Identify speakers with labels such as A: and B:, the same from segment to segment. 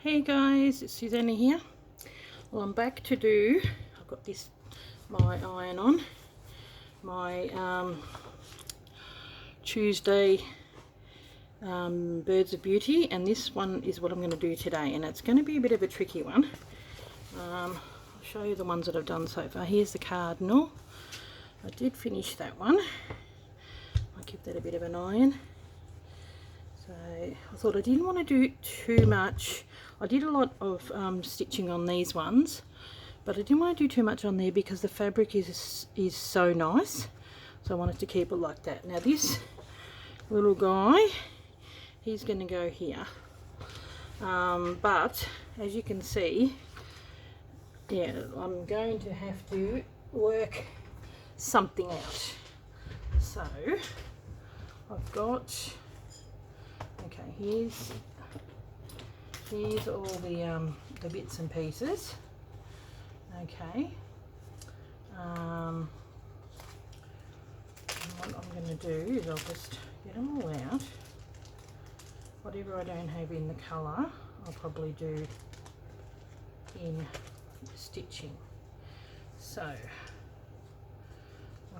A: Hey guys, it's Susanna here. Well, I'm back to do, I've got this, my iron on, my Tuesday Birds of Beauty, and this one is what I'm going to do today, and it's going to be a bit of a tricky one. I'll show you the ones that I've done so far. Here's the cardinal. I did finish that one. I'll give that a bit of an iron. So I thought I didn't want to do too much. I did a lot of stitching on these ones, but I didn't want to do too much on there because the fabric is so nice. So I wanted to keep it like that. Now this little guy, he's going to go here. But as you can see, yeah, I'm going to have to work something out. So I've got, okay, here's all the bits and pieces. Okay. And what I'm going to do is I'll just get them all out. Whatever I don't have in the colour, I'll probably do in stitching. So I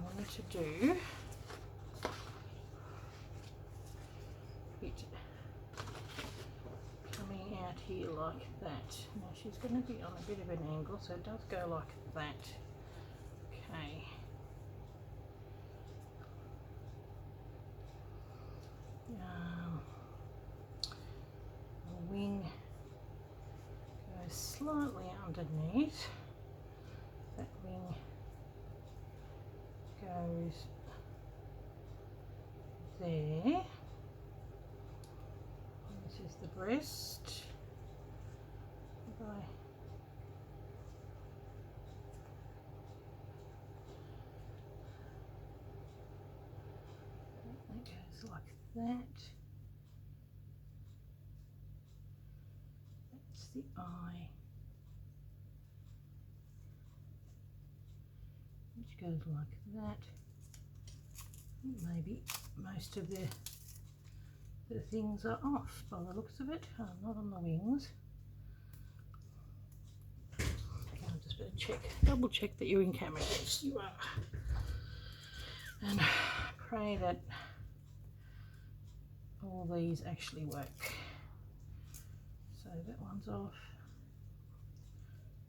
A: wanted to do it coming out here like that. Now she's going to be on a bit of an angle, so it does go like that. Okay. The wing goes slightly underneath. That wing goes there. This is the breast. That goes like that. That's the eye, which goes like that. Maybe most of the things are off by the looks of it. Oh, not on the wings. Okay, I'll just better check, double check that you're in camera. Yes, you are. And pray that all these actually work. So that one's off.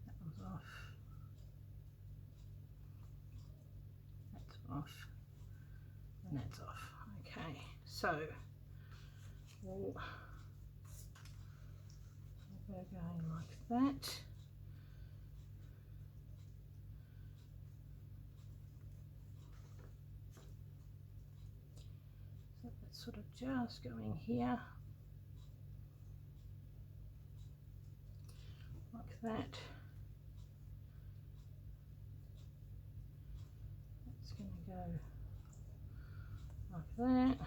A: That one's off. That's off. And that's off. Okay, so we'll go going like that. So that's sort of just going here, like that. That's going to go like that.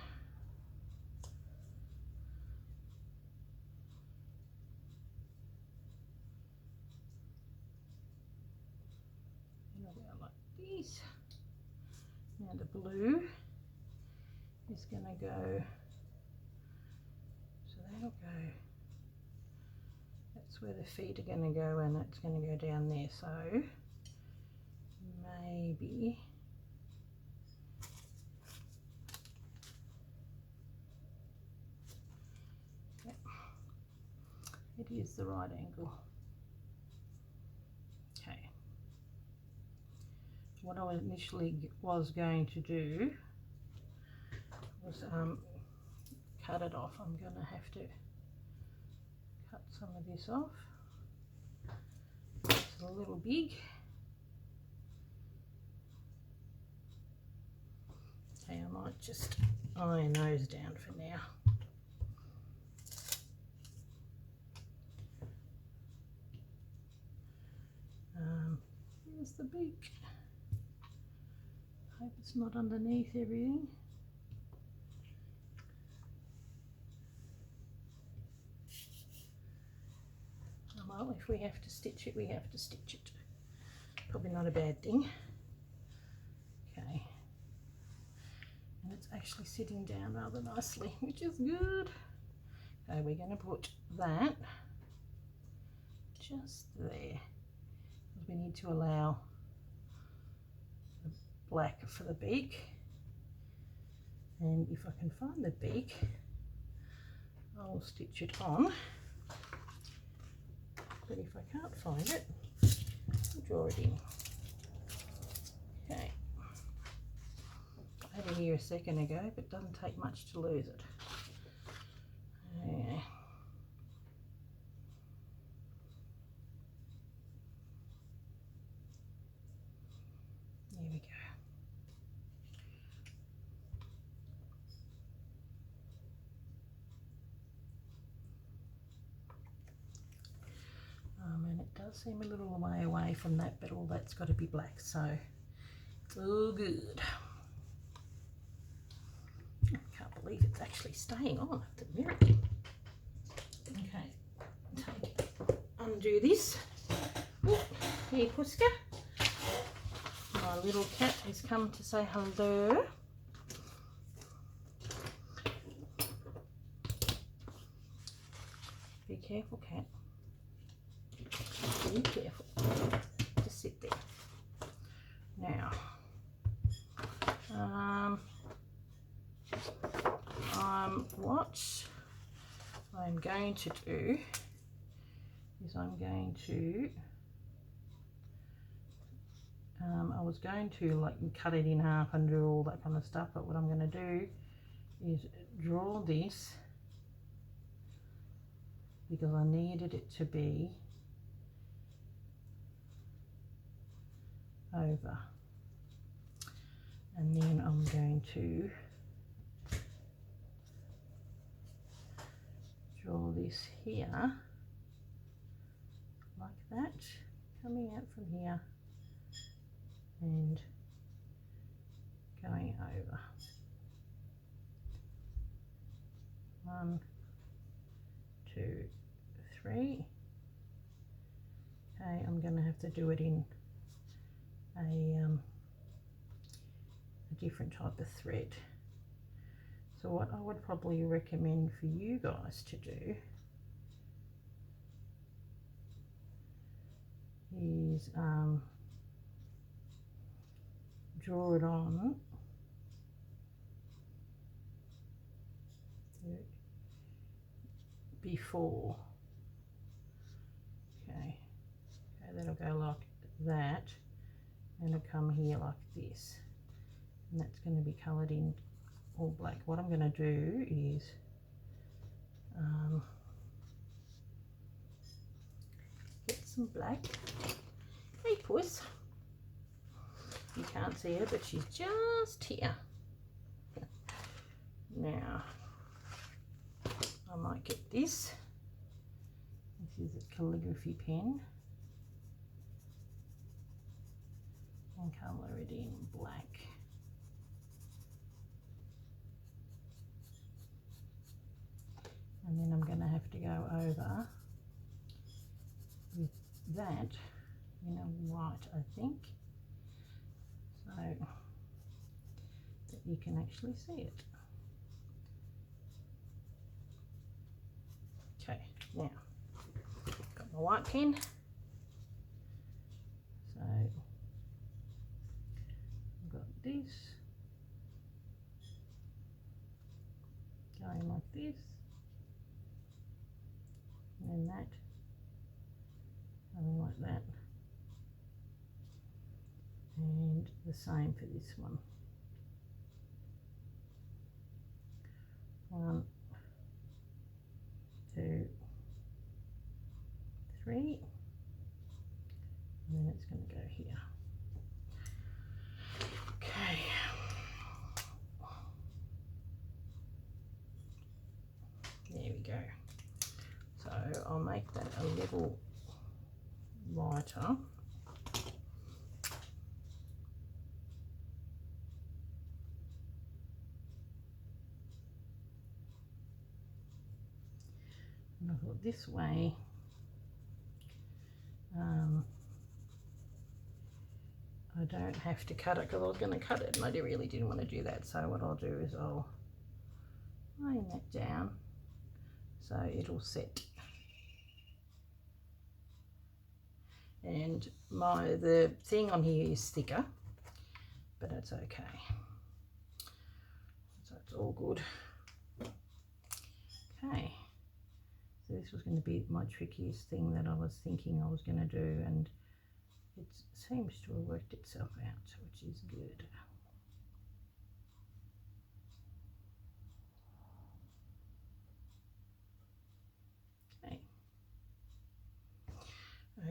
A: And I'll go like this. Now the blue is going to go, so that'll go, that's where the feet are going to go, and that's going to go down there. So maybe it is the right angle. Okay. What I initially was going to do was cut it off. I'm going to have to cut some of this off. It's a little big. Okay, I might just iron those down for now. Here's the beak. Hope it's not underneath everything. Well, if we have to stitch it, we have to stitch it. Probably not a bad thing. Okay. And it's actually sitting down rather nicely, which is good. Okay, we're going to put that just there. We need to allow the black for the beak, and if I can find the beak, I'll stitch it on, but if I can't find it, I'll draw it in. Okay, I had it here a second ago, but it doesn't take much to lose it. Okay. There we go. And it does seem a little way away from that, but all that's got to be black, so it's all good. I can't believe it's actually staying on at the mirror. Okay, undo this. Oh, hey Puska. My little cat has come to say hello. Be careful, cat. Be careful. Just sit there. Now, what I'm going to do is I'm going to I was going to like cut it in half and do all that kind of stuff, but what I'm going to do is draw this because I needed it to be over, and then I'm going to draw this here like that, coming out from here and going over. 1, 2, 3. Okay, I'm going to have to do it in a different type of thread. So what I would probably recommend for you guys to do is draw it on before. Okay, that'll go like that, and it'll come here like this, and that's going to be coloured in all black. What I'm going to do is get some black. Hey puss, you can't see her, but she's just here. Now I might get this. This is a calligraphy pen, and colour it in black. And then I'm going to have to go over with that in a white, I think, so that you can actually see it. Okay, now got my white pen, so I've got this going like this, and then that going like that, and the same for this one. 1, 2, 3, and then it's going to go here. Okay. There we go. So I'll make that a little lighter. And I thought this way I don't have to cut it, because I was going to cut it and I really didn't want to do that. So what I'll do is I'll line that down so it'll set and the thing on here is thicker, but it's okay. So it's all good. Okay, so this was going to be my trickiest thing that I was thinking I was going to do, and it seems to have worked itself out, which is good.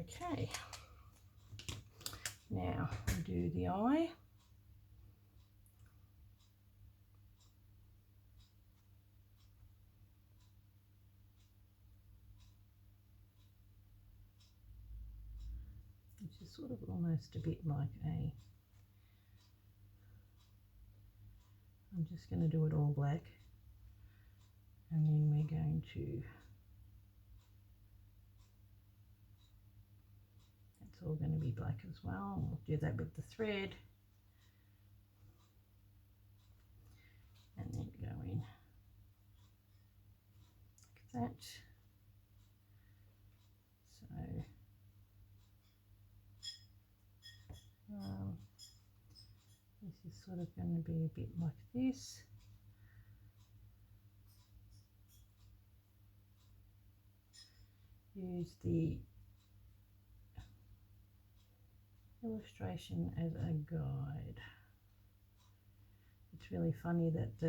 A: Okay, now we'll do the eye. Which is sort of almost a bit like a, I'm just going to do it all black, and then we're going to, it's all going to be black as well. We'll do that with the thread, and then go in like that. So this is sort of going to be a bit like this. Use the illustration as a guide. It's really funny that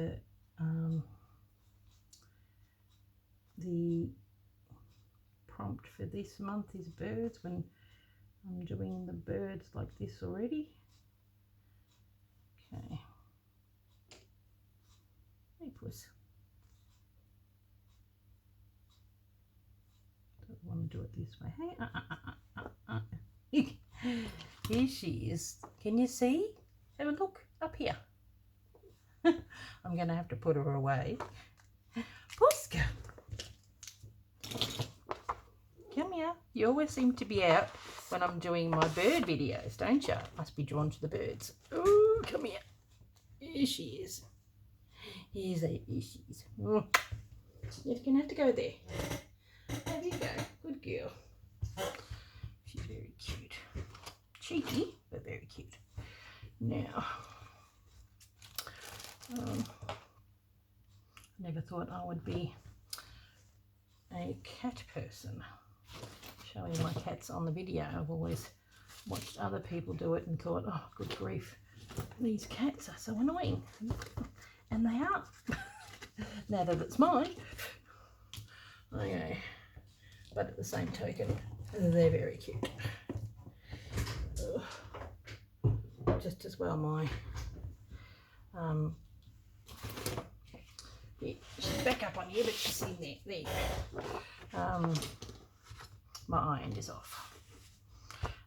A: the prompt for this month is birds when I'm doing the birds like this already. Okay. Hey puss. Don't want to do it this way. Hey, here she is. Can you see? Have a look up here. I'm going to have to put her away. Puska, come here. You always seem to be out when I'm doing my bird videos, don't you? Must be drawn to the birds. Oh, come here. Here she is. Here she is. You're going to have to go there. There you go. Good girl. She's very cute. Cheeky, but very cute. Now, never thought I would be a cat person, showing my cats on the video. I've always watched other people do it and thought, oh, good grief, these cats are so annoying. And they are. Now that it's mine. Okay. But at the same token, they're very cute. Just as well my yeah, she's back up on here, but she's in there. There you go. My iron is off.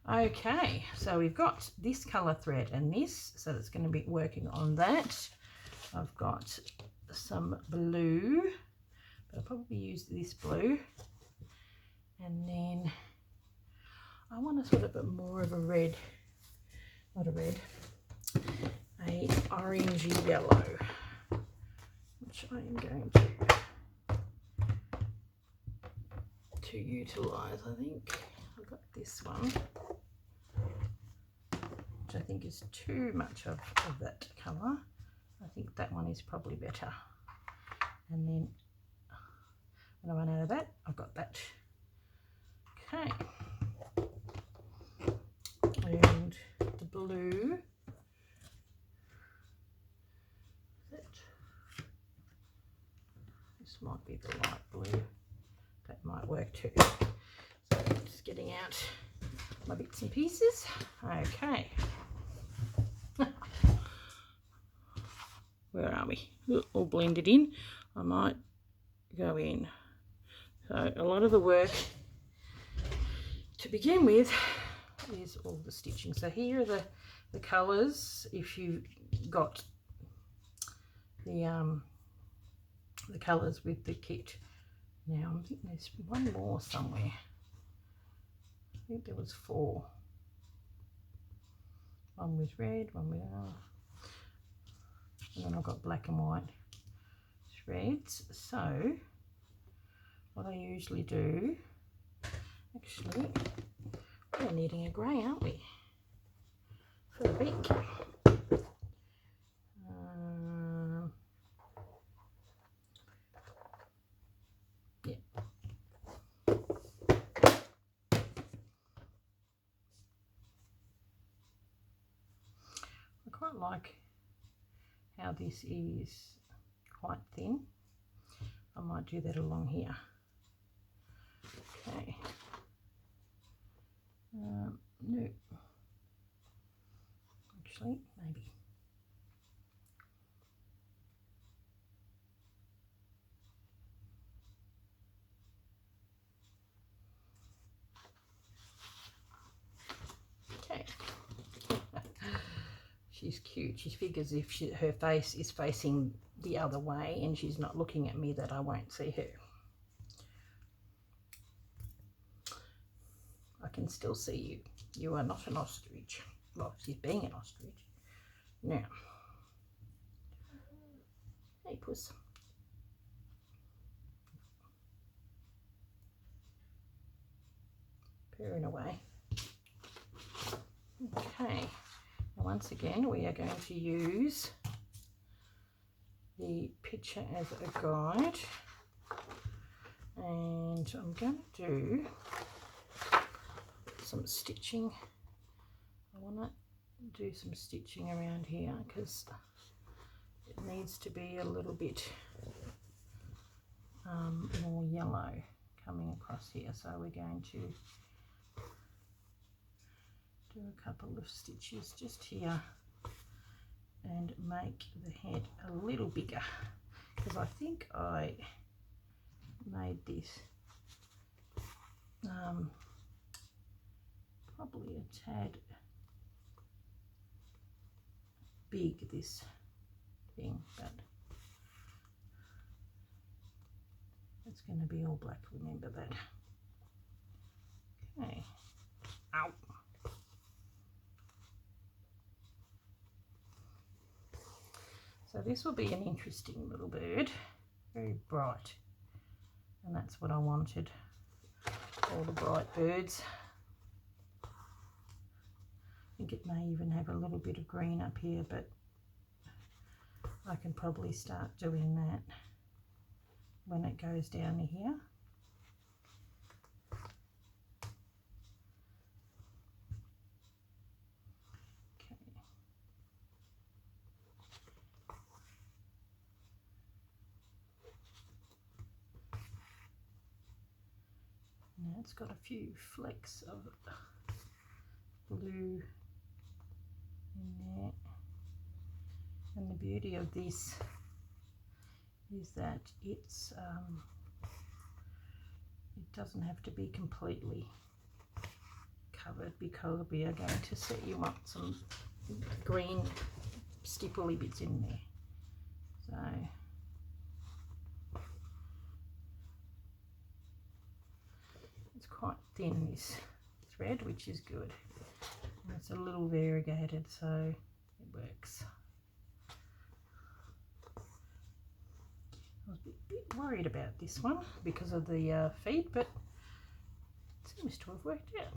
A: Okay, so we've got this colour thread and this, so that's going to be working on that. I've got some blue, but I'll probably use this blue, and then I want a sort of a more of a red, not a red, a orangey yellow, which I am going to utilise. I think I've got this one, which I think is too much of that colour. I think that one is probably better. And then when I run out of that, I've got that. Okay. And the blue. This might be the light blue. That might work too. So I'm just getting out my bits and pieces. Okay. Where are we? All blended in. I might go in. So a lot of the work to begin with is all the stitching. So here are the colours. If you got the colours with the kit. Now I think there's one more somewhere. I think there was 4. One with red, one with and then I've got black and white threads. So what I usually do, actually, We're needing a grey, aren't we? For the beak. Yeah. I quite like how this is quite thin. I might do that along here. Okay. No. Actually, maybe. Okay. She's cute. She figures if her face is facing the other way and she's not looking at me, that I won't see her. I can still see you. You are not an ostrich. Well, she's being an ostrich. Now, hey puss. Purring away. Okay. Now once again, we are going to use the picture as a guide. And I'm going to do some stitching. I want to do some stitching around here because it needs to be a little bit more yellow coming across here. So we're going to do a couple of stitches just here and make the head a little bigger, because I think I made this probably a tad big, this thing, but it's going to be all black, remember that. Okay. Ow. So this will be an interesting little bird, very bright, and that's what I wanted, all the bright birds. I think it may even have a little bit of green up here, but I can probably start doing that when it goes down here. Now it's got a few flecks of blue in there, and the beauty of this is that it doesn't have to be completely covered, because we are going to set you up some green stipply bits in there. So it's quite thin, this thread, which is good. And it's a little variegated, so it works. I was a bit worried about this one because of the feed, but it seems to have worked out,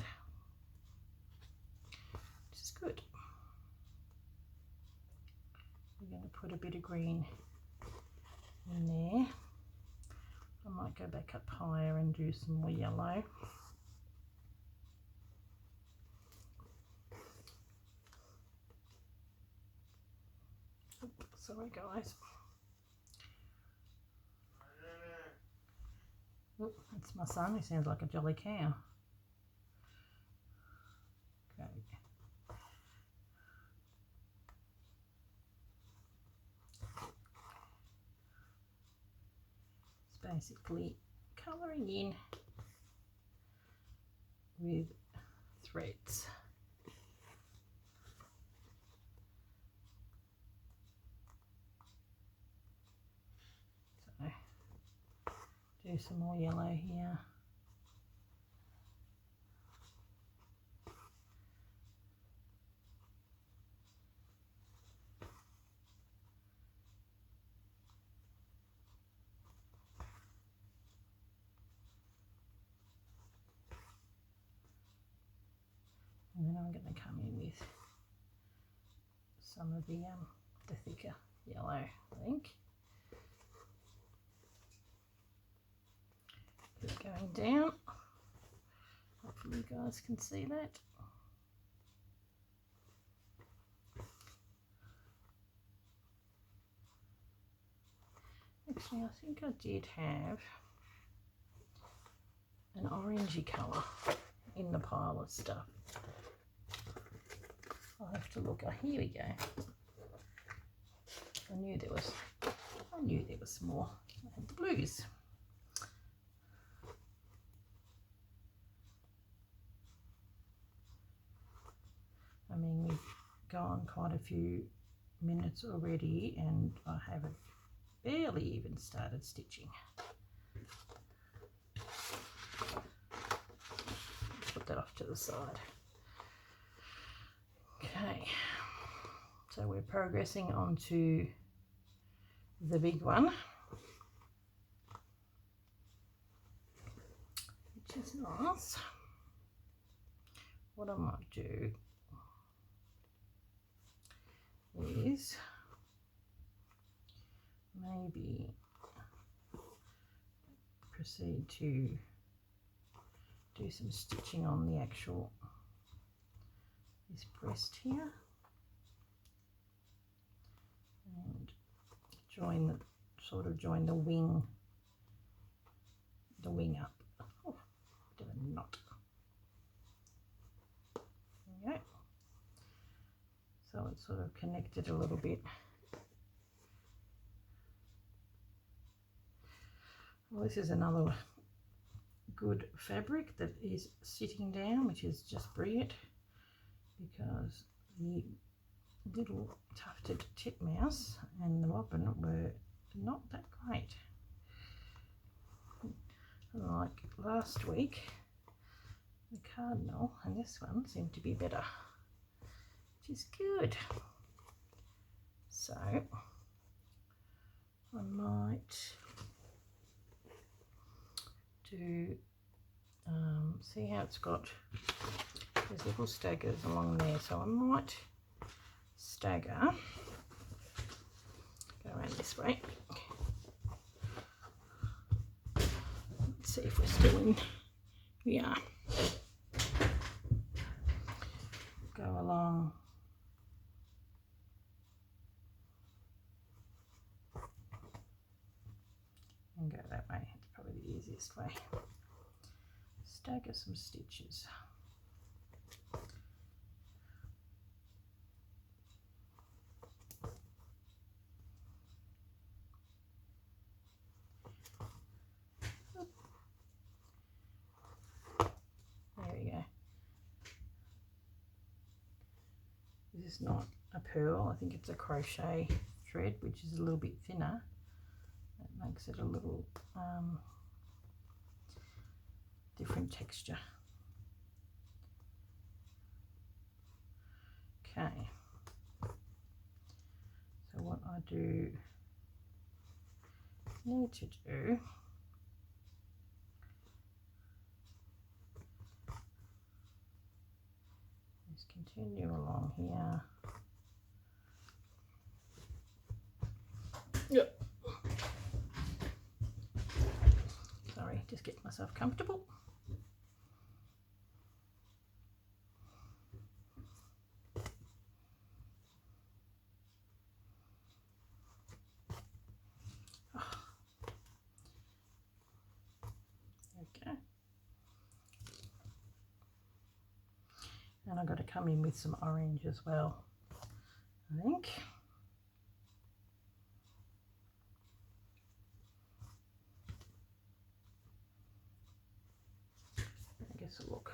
A: which is good. We're going to put a bit of green in there. I might go back up higher and do some more yellow. Sorry guys. Oh, that's my son. He sounds like a jolly cow. Okay. It's basically colouring in with threads. So do some more yellow here. I'm going to come in with some of the thicker yellow, I think. Keep going down. Hopefully you guys can see that. Actually, I think I did have an orangey colour in the pile of stuff. I'll have to look. Oh, here we go. I knew there was more. I had the blues. I mean, we've gone quite a few minutes already and I haven't barely even started stitching. Put that off to the side. Okay, so we're progressing on to the big one, which is nice. What I might do is maybe proceed to do some stitching on the actual this breast here and join the wing up. Oh, bit of a knot. There we go. So it's sort of connected a little bit. Well, this is another good fabric that is sitting down, which is just brilliant, because the little tufted titmouse and the robin were not that great. Like last week, the cardinal and this one seem to be better, which is good. So I might do see how it's got these little staggers along there, so I might stagger, go around this way. Let's see if we're still in. We are. Go along and go that way. It's probably the easiest way. Stagger some stitches. There we go. This is not a pearl, I think it's a crochet thread, which is a little bit thinner. That makes it a little different texture. Okay, so what I need to do is continue along here. Yep. Sorry, just get myself comfortable. And I've got to come in with some orange as well, I think. I guess a look.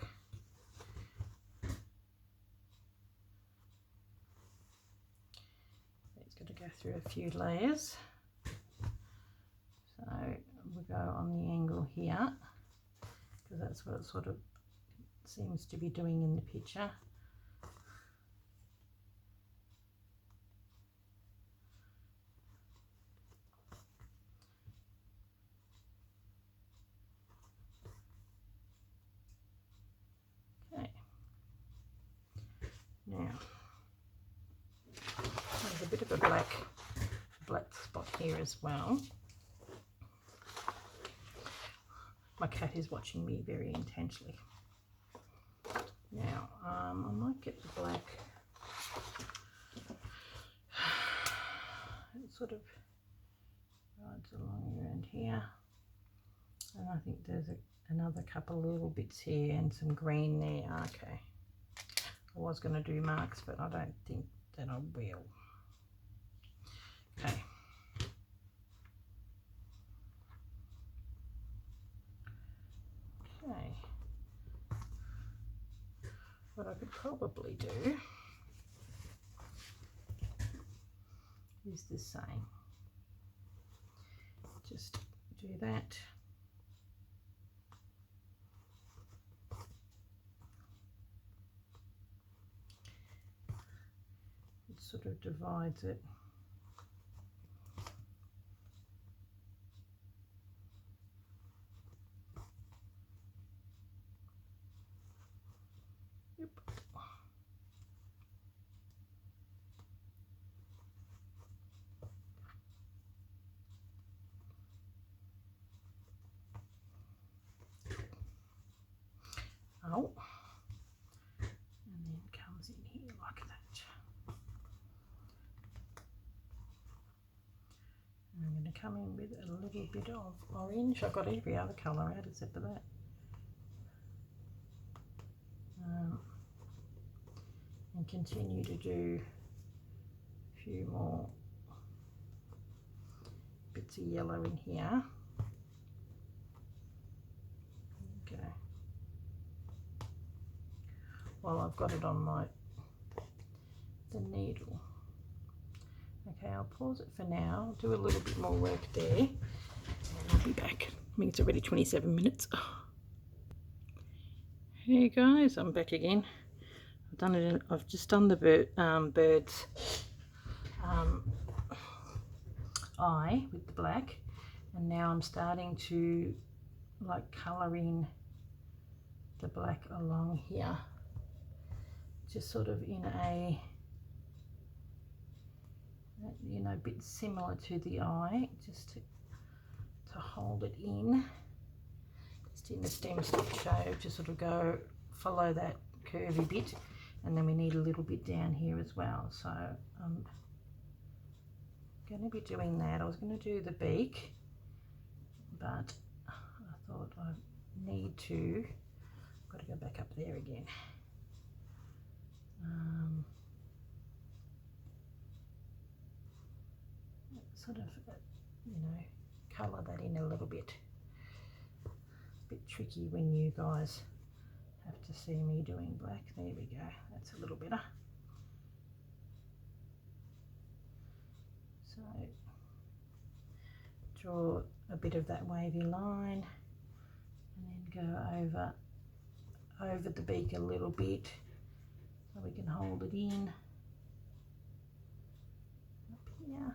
A: It's got to go through a few layers. So we'll go on the angle here, because that's what it sort of seems to be doing in the picture. Okay, Now, there's a bit of a black spot here as well. My cat is watching me very intensely. Now, I might get the black. It sort of rides along around here. And I think there's another couple of little bits here and some green there. Okay. I was going to do marks, but I don't think that I will. Okay. Okay. What I could probably do is the same. Just do that. It sort of divides it. Yep. Oh, and then comes in here like that. And I'm going to come in with a little bit of orange. I've got every other colour out except for that. And continue to do a few more bits of yellow in here. Okay. While I've got it on the needle. Okay, I'll pause it for now. I'll do a little bit more work there, and I'll be back. I mean, it's already 27 minutes. Hey guys, I'm back again. I've just done the bird's eye with the black, and now I'm starting to like colour in the black along here, just sort of in a, you know, bit similar to the eye, just to hold it in, just in the stem stitch shape, just sort of go follow that curvy bit, and then we need a little bit down here as well. So I'm going to be doing that. I was going to do the beak, but I thought I need to, got to go back up there again. Sort of, you know, colour that in a little bit. It's a bit tricky when you guys have to see me doing black. There we go, that's a little better. So draw a bit of that wavy line and then go over the beak a little bit so we can hold it in up here.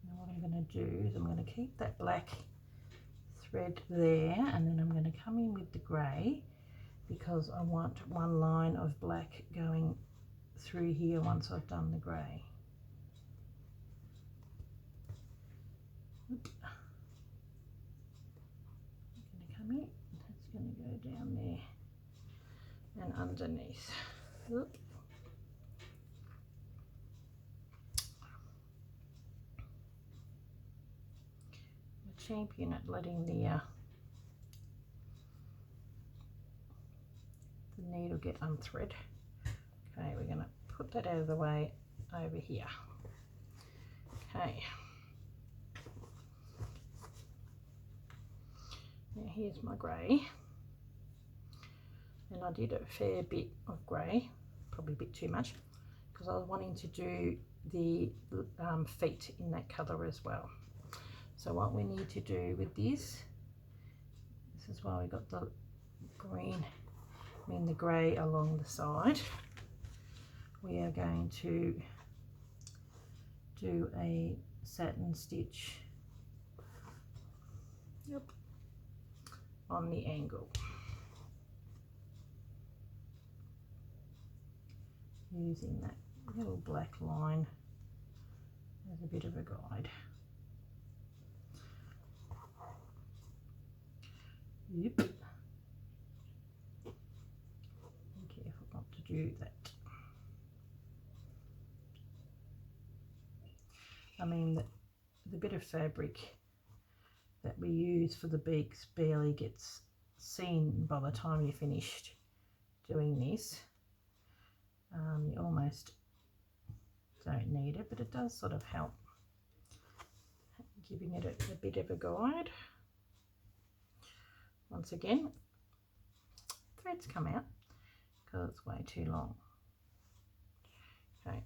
A: Now what I'm going to do is I'm going to keep that black thread there, and then I'm going to come in with the grey because I want one line of black going through here once I've done the grey. I'm going to come in, that's going to go down there and underneath. Oop. I'm a champion at letting the needle get unthread. Okay, we're going to put that out of the way over here. Okay. Now here's my grey, and I did a fair bit of grey, probably a bit too much, because I was wanting to do the feet in that colour as well. So what we need to do with this is why we got the green, the grey along the side. We are going to do a satin stitch, yep, on the angle. using that little black line as a bit of a guide. Yep. Be careful not to do that. I mean, the bit of fabric that we use for the beaks barely gets seen by the time you're finished doing this. You almost don't need it, but it does sort of help, giving it a bit of a guide. Once again, threads come out because it's way too long. Okay.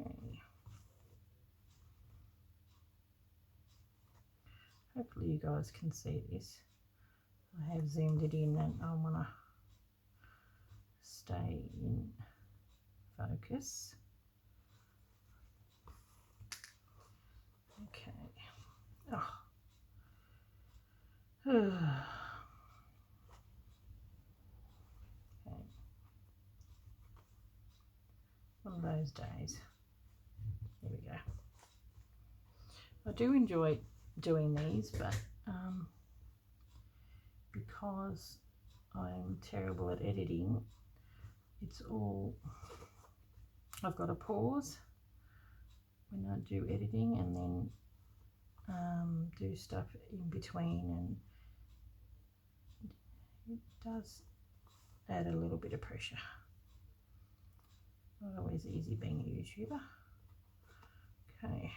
A: Okay. Hopefully you guys can see this. I have zoomed it in and I want to stay in focus. Okay. Oh. Okay. One of those days. There we go. I do enjoy doing these, but because I'm terrible at editing, it's all, I've got to pause when I do editing and then do stuff in between, and it does add a little bit of pressure. Not always easy being a YouTuber. Okay.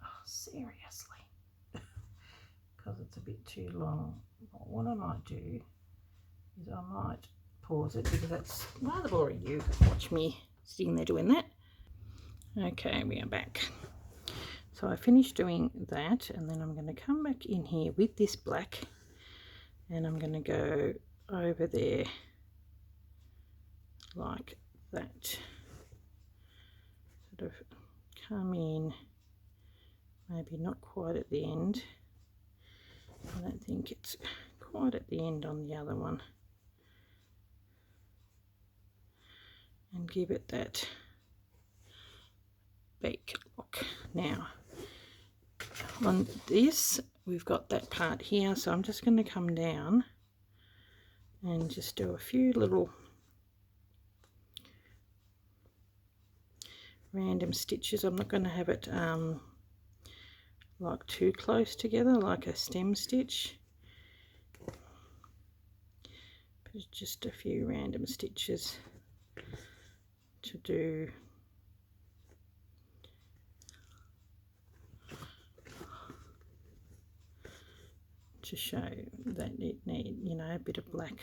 A: Oh, seriously. Because it's a bit too long. What I might do is I might pause it, because that's rather boring. You watch me sitting there doing that. Okay, we are back. So I finished doing that, and then I'm going to come back in here with this black, and I'm going to go over there like that. Sort of come in, maybe not quite at the end. I don't think it's quite at the end on the other one. And give it that beak look. Now, on this, we've got that part here, so I'm just going to come down and just do a few little random stitches. I'm not going to have it like too close together, like a stem stitch, but just a few random stitches to do. To show that it need, you know, a bit of black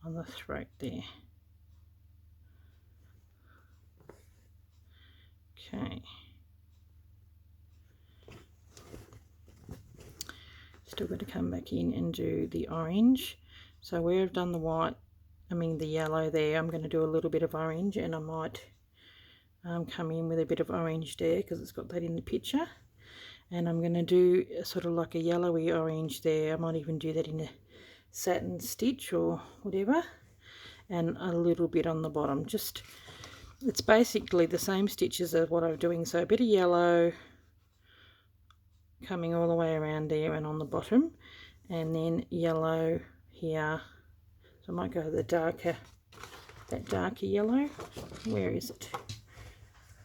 A: on the throat there. Okay. Still got to come back in and do the orange. So where I've done the white, the yellow there, I'm going to do a little bit of orange, and I might come in with a bit of orange there because it's got that in the picture. And I'm going to do sort of like a yellowy orange there. I might even do that in a satin stitch or whatever, and a little bit on the bottom. Just, it's basically the same stitches as what I'm doing, so a bit of yellow coming all the way around there and on the bottom, and then yellow here. So I might go the darker, that darker yellow. Where is it?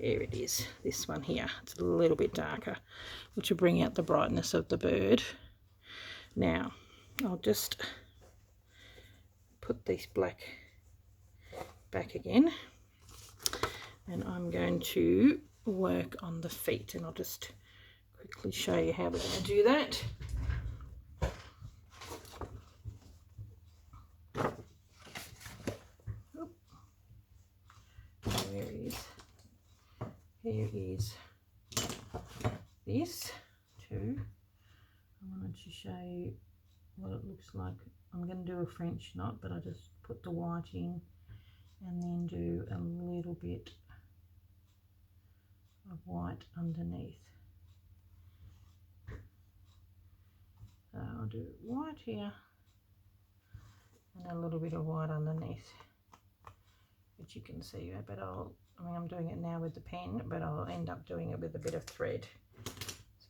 A: There it is, this one here. It's a little bit darker, which will bring out the brightness of the bird. Now, I'll just put this black back again, and I'm going to work on the feet, and I'll just quickly show you how we're going to do that. Here is this too. I wanted to show you what it looks like I'm going to do a French knot, but I just put the white in and then do a little bit of white underneath. So I'll do white here and a little bit of white underneath, which you can see, but I'm doing it now with the pen, but I'll end up doing it with a bit of thread.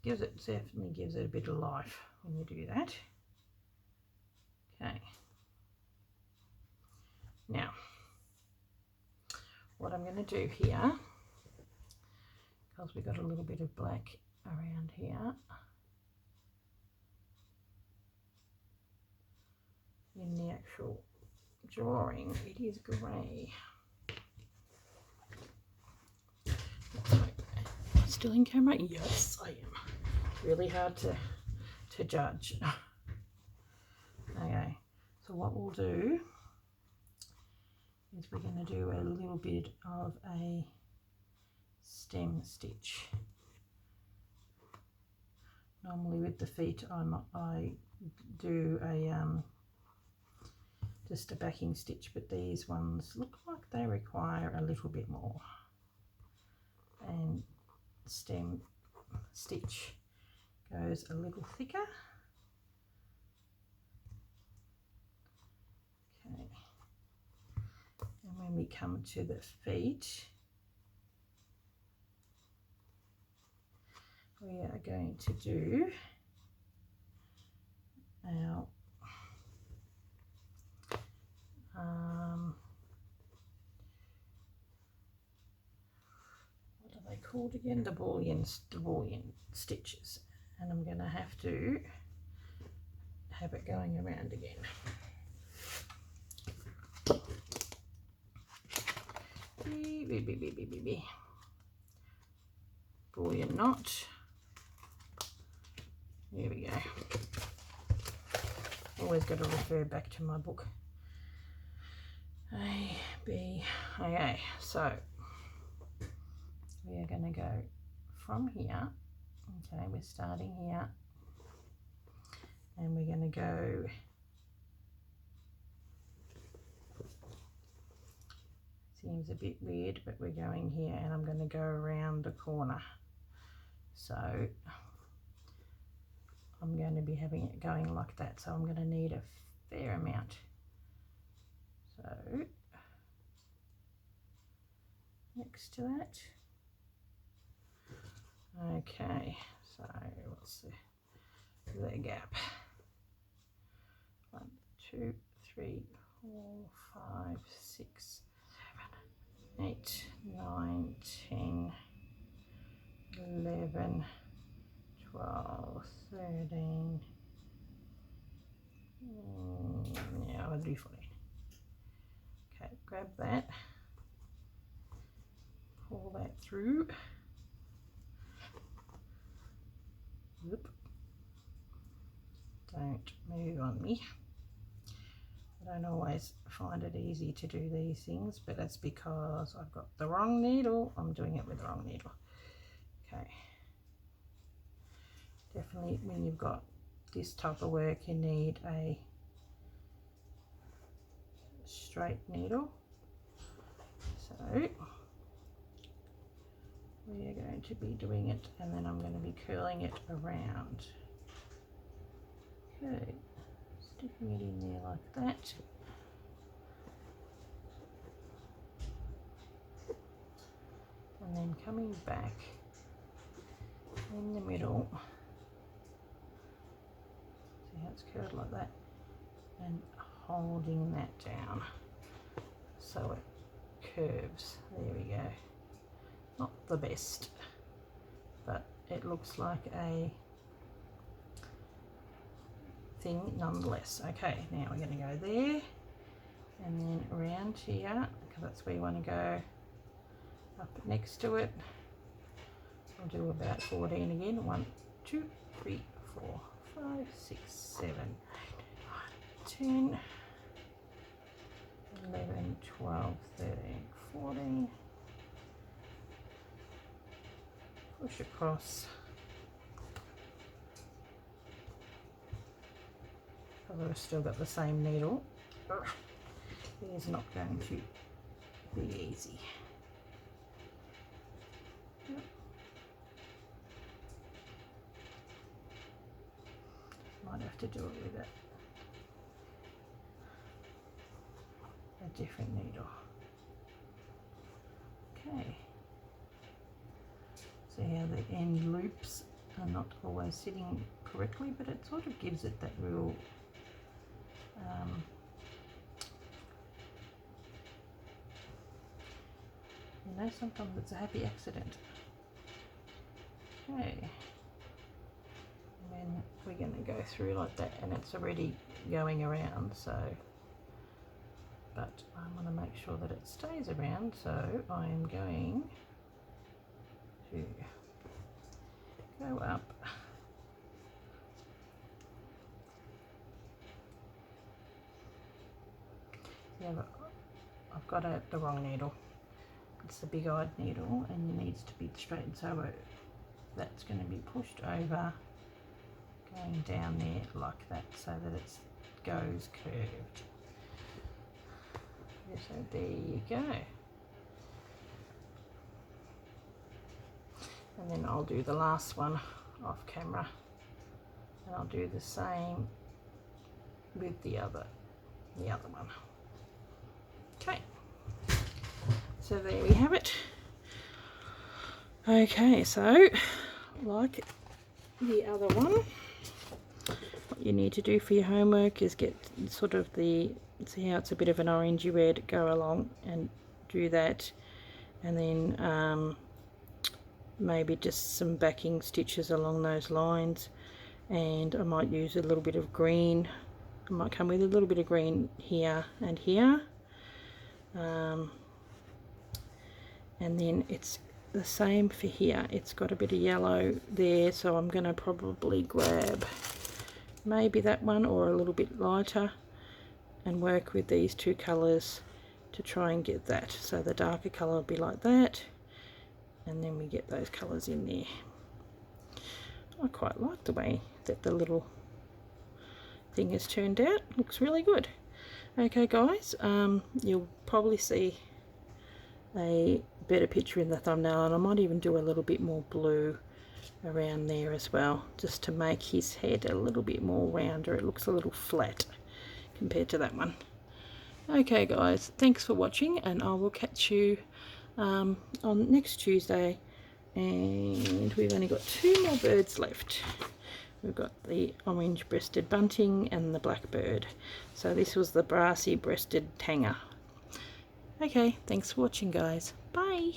A: So it definitely gives it a bit of life when you do that. Okay. Now, what I'm going to do here, because we've got a little bit of black around here, in the actual drawing it is grey. Still in camera? Yes, I am. Really hard to judge. Okay, so what we'll do is we're going to do a little bit of a stem stitch. Normally with the feet I do a just a backing stitch, but these ones look like they require a little bit more. And stem stitch goes a little thicker. Okay, and when we come to the feet, we are going to do our what are they called again? The bullion stitches, and I'm going to have it going around again. Bullion knot. There we go. Always got to refer back to my book. A, B, okay, so we are going to go from here. Okay, we're starting here and we're going to go seems a bit weird, but we're going here and I'm going to go around the corner. So I'm going to be having it going like that, so I'm going to need a fair amount. So next to that, okay, so what's the gap? 1, 2, 3, 4, 5, 6, 7, 8, 9, 10, 11, 12, 13, yeah, I'll do 14. Okay, grab that, pull that through. Whoop. Don't move on me. I don't always find it easy to do these things, but that's because I've got the wrong needle. I'm doing it with the wrong needle. Okay. Definitely when you've got this type of work, you need a straight needle. So we are going to be doing it, and then I'm going to be curling it around. Okay, sticking it in there like that. And then coming back in the middle. See how it's curled like that? And holding that down so it curves. There we go. Not the best, but it looks like a thing nonetheless. Okay, now we're going to go there and then around here, because that's where you want to go, up next to it. I'll do about 14 again. 1, 2, 3, 4, 5, 6, 7, 8, 9, 10, 11, 12, 13, 14. Push across. I've still got the same needle. It is not going to be easy. Might have to do it with a different needle. Okay. See how the end loops are not always sitting correctly, but it sort of gives it that real you know, sometimes it's a happy accident. Okay. And then we're going to go through like that, and it's already going around, so, but I want to make sure that it stays around, so I am going to go up yeah, but I've got the wrong needle. It's the big-eyed needle, and it needs to be straightened, so that's going to be pushed over, going down there like that, so that it goes curved. So there you go. And then I'll do the last one off camera, and I'll do the same with the other one. Okay, so there we have it. Okay, so like the other one, what you need to do for your homework is get sort of see how it's a bit of an orangey red, go along and do that, and then maybe just some backing stitches along those lines, and I might use a little bit of green. I might come with a little bit of green here and here, and then it's the same for here. It's got a bit of yellow there, so I'm going to probably grab maybe that one or a little bit lighter and work with these two colours to try and get that. So the darker colour will be like that, and then we get those colours in there. I quite like the way that the little thing has turned out. Looks really good. Okay guys, you'll probably see a better picture in the thumbnail, and I might even do a little bit more blue around there as well, just to make his head a little bit more rounder. It looks a little flat compared to that one. Okay guys, thanks for watching, and I will catch you on next Tuesday, and we've only got 2 more birds left. We've got the orange breasted bunting and the blackbird. So this was the brassy breasted tanager. Okay, thanks for watching guys. Bye.